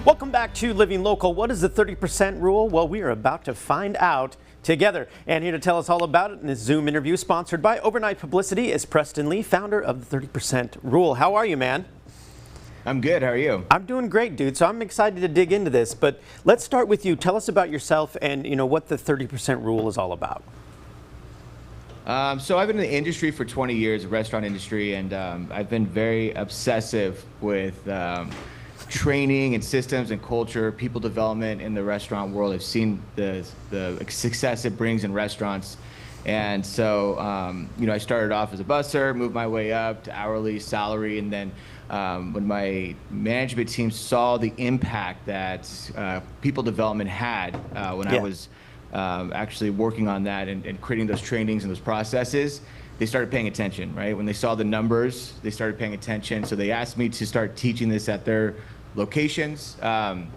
Welcome back to Living Local. What is the 30% rule? Well, we are about to find out together. And here to tell us all about it in this Zoom interview sponsored by Overnight Publicity is Preston Lee, founder of the 30% rule. How are you, man? I'm good. How are you? I'm doing great, dude. So I'm excited to dig into this. But let's start with you. Tell us about yourself and what the 30% rule is all about. So I've been in the industry for 20 years, the restaurant industry, and I've been very obsessive with training and systems and culture, people development in the restaurant world. I've seen the success it brings in restaurants. And so, I started off as a busser, moved my way up to hourly salary, and then when my management team saw the impact that people development had when I was actually working on that and creating those trainings and those processes, they started paying attention, right? When they saw the numbers, they started paying attention. So they asked me to start teaching this at their locations, at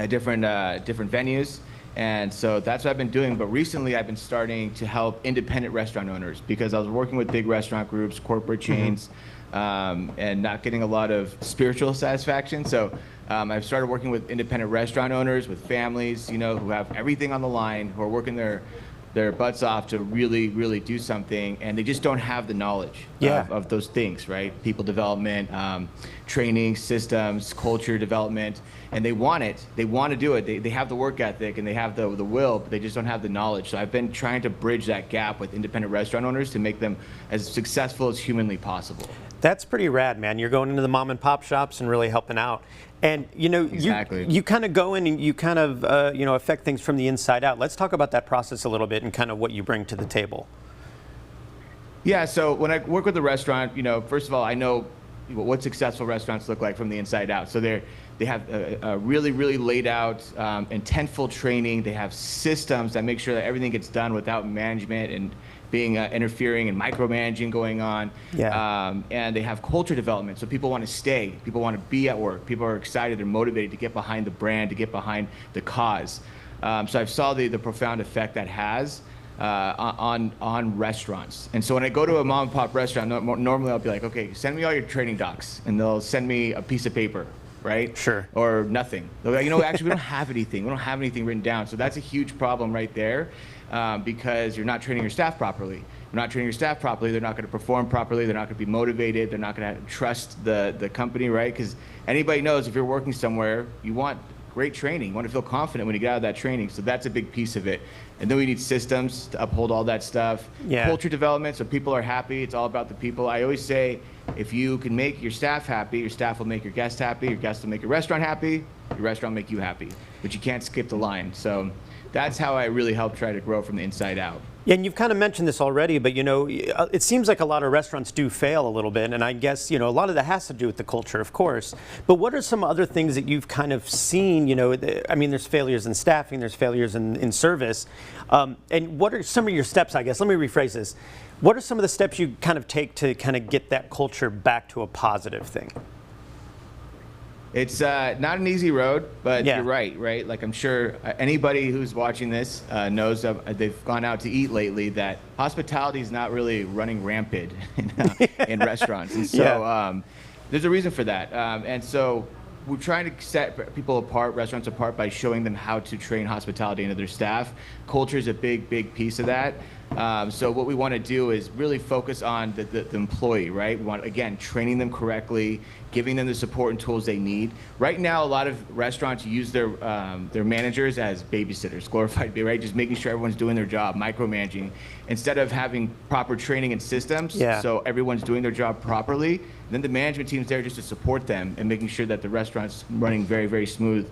different venues. And so that's what I've been doing. But recently I've been starting to help independent restaurant owners because I was working with big restaurant groups, corporate chains, and not getting a lot of spiritual satisfaction. So I've started working with independent restaurant owners, with families, who have everything on the line, who are working their butts off to really, really do something, and they just don't have the knowledge of those things, right? People development, training, systems, culture development, and they want it. They want to do it. They have the work ethic and they have the will, but they just don't have the knowledge. So I've been trying to bridge that gap with independent restaurant owners to make them as successful as humanly possible. That's pretty rad, man. You're going into the mom and pop shops and really helping out. And Exactly. you kind of go in and you kind of affect things from the inside out. Let's talk about that process a little bit and kind of what you bring to the table. Yeah, so when I work with a restaurant, first of all, I know what successful restaurants look like from the inside out. So they have a really, really laid out, intentful training. They have systems that make sure that everything gets done without management and being interfering and micromanaging going on. And they have culture development, so people want to stay, people want to be at work, people are excited, they're motivated to get behind the brand, to get behind the cause. So I've saw the profound effect that has on restaurants. And so when I go to a mom and pop restaurant, normally I'll be like, okay, send me all your training docs, and they'll send me a piece of paper, right? Sure. Or nothing. They're like, actually we don't have anything. We don't have anything written down. So that's a huge problem right there. Because you're not training your staff properly. You're not training your staff properly, they're not going to perform properly, they're not going to be motivated, they're not going to trust the company, right? Because anybody knows if you're working somewhere, you want great training. You want to feel confident when you get out of that training. So that's a big piece of it. And then we need systems to uphold all that stuff. Culture development, so people are happy. It's all about the people. I always say, if you can make your staff happy, your staff will make your guests happy, your guests will make your restaurant happy, your restaurant will make you happy. But you can't skip the line. So that's how I really help try to grow from the inside out. Yeah, and you've kind of mentioned this already, but it seems like a lot of restaurants do fail a little bit, and I guess a lot of that has to do with the culture, of course. But what are some other things that you've kind of seen? I mean, there's failures in staffing, there's failures in service, and what are some of your steps? I guess let me rephrase this. What are some of the steps you kind of take to kind of get that culture back to a positive thing? It's not an easy road, but Yeah. you're right? Like I'm sure anybody who's watching this knows they've gone out to eat lately, that hospitality is not really running rampant in restaurants. And so there's a reason for that. And so we're trying to set people apart, restaurants apart, by showing them how to train hospitality into their staff. Culture is a big, big piece of that. So what we want to do is really focus on the employee, right? We want, again, training them correctly, giving them the support and tools they need. Right now, a lot of restaurants use their managers as babysitters, glorified, right? Just making sure everyone's doing their job, micromanaging, instead of having proper training and systems. So everyone's doing their job properly. Then the management team's there just to support them and making sure that the restaurant's running very, very smooth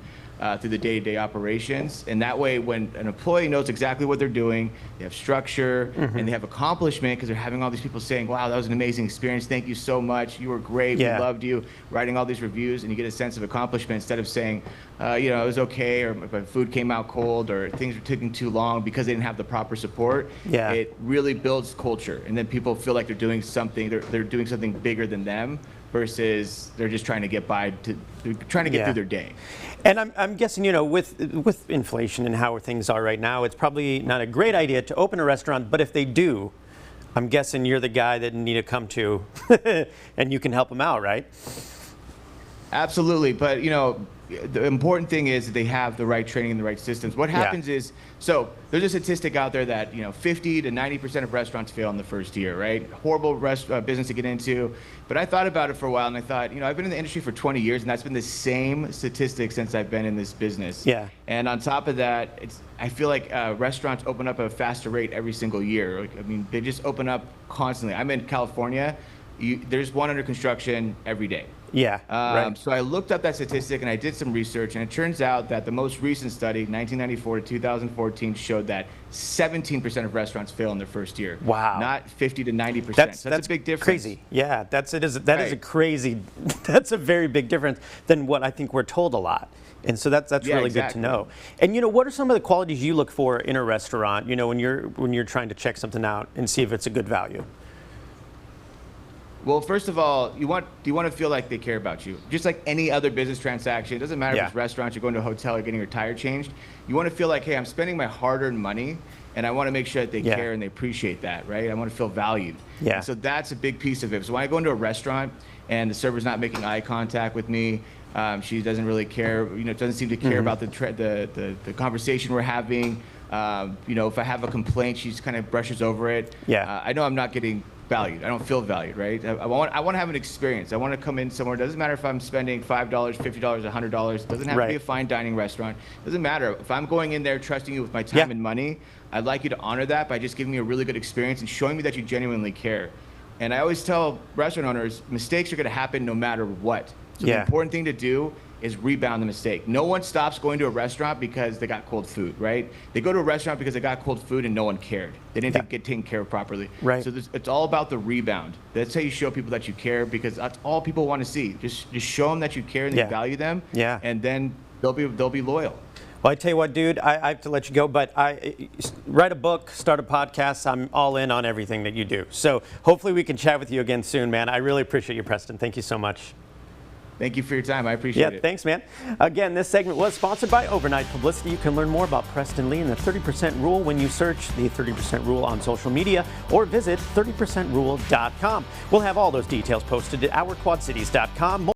through the day-to-day operations. And that way, when an employee knows exactly what they're doing, they have structure, and they have accomplishment, because they're having all these people saying, wow, that was an amazing experience, thank you so much, you were great, we loved you, writing all these reviews, and you get a sense of accomplishment instead of saying, it was okay, or my food came out cold, or things were taking too long because they didn't have the proper support. It really builds culture, and then people feel like they're doing something, they're doing something bigger than them, versus they're just trying to get by, they're trying to get through their day. And I'm guessing, with inflation and how things are right now, it's probably not a great idea to open a restaurant, but if they do, I'm guessing you're the guy that need to come to and you can help them out, right? Absolutely, but the important thing is that they have the right training and the right systems. What happens is, so there's a statistic out there that 50 to 90% of restaurants fail in the first year, right? Horrible business to get into. But I thought about it for a while, and I thought, I've been in the industry for 20 years, and that's been the same statistic since I've been in this business. Yeah. And on top of that, I feel like restaurants open up at a faster rate every single year. They just open up constantly. I'm in California. There's one under construction every day. Yeah, right. So I looked up that statistic and I did some research, and it turns out that the most recent study, 1994 to 2014, showed that 17% of restaurants fail in their first year. Wow. Not 50 to 90%. That's a big difference. Crazy. Yeah, that is a crazy, that's a very big difference than what I think we're told a lot. And so that's really good to know. And what are some of the qualities you look for in a restaurant, when you're trying to check something out and see if it's a good value? Well, first of all, you want to feel like they care about you. Just like any other business transaction, it doesn't matter if it's restaurants, you're going to a hotel, or getting your tire changed. You want to feel like, hey, I'm spending my hard-earned money, and I want to make sure that they care and they appreciate that, right? I want to feel valued. Yeah. And so that's a big piece of it. So when I go into a restaurant and the server's not making eye contact with me, she doesn't really care, doesn't seem to care about the conversation we're having. If I have a complaint, she just kind of brushes over it. Yeah. I know I'm not getting valued. I don't feel valued, right? I want to have an experience. I want to come in somewhere. It doesn't matter if I'm spending $5, $50, $100. It doesn't have to be a fine dining restaurant. It doesn't matter. If I'm going in there trusting you with my time and money, I'd like you to honor that by just giving me a really good experience and showing me that you genuinely care. And I always tell restaurant owners, mistakes are going to happen no matter what. So the important thing to do is rebound the mistake. No one stops going to a restaurant because they got cold food, right? They go to a restaurant because they got cold food and no one cared. They didn't get taken care of properly. Right. So it's all about the rebound. That's how you show people that you care, because that's all people want to see. Just show them that you care and you value them. Yeah. And then they'll be loyal. Well, I tell you what, dude, I have to let you go, but I write a book, start a podcast. I'm all in on everything that you do. So hopefully we can chat with you again soon, man. I really appreciate you, Preston. Thank you so much. Thank you for your time. I appreciate it. Yeah, thanks, man. Again, this segment was sponsored by Overnight Publicity. You can learn more about Preston Lee and the 30% Rule when you search the 30% Rule on social media or visit 30percentrule.com. We'll have all those details posted at ourquadcities.com.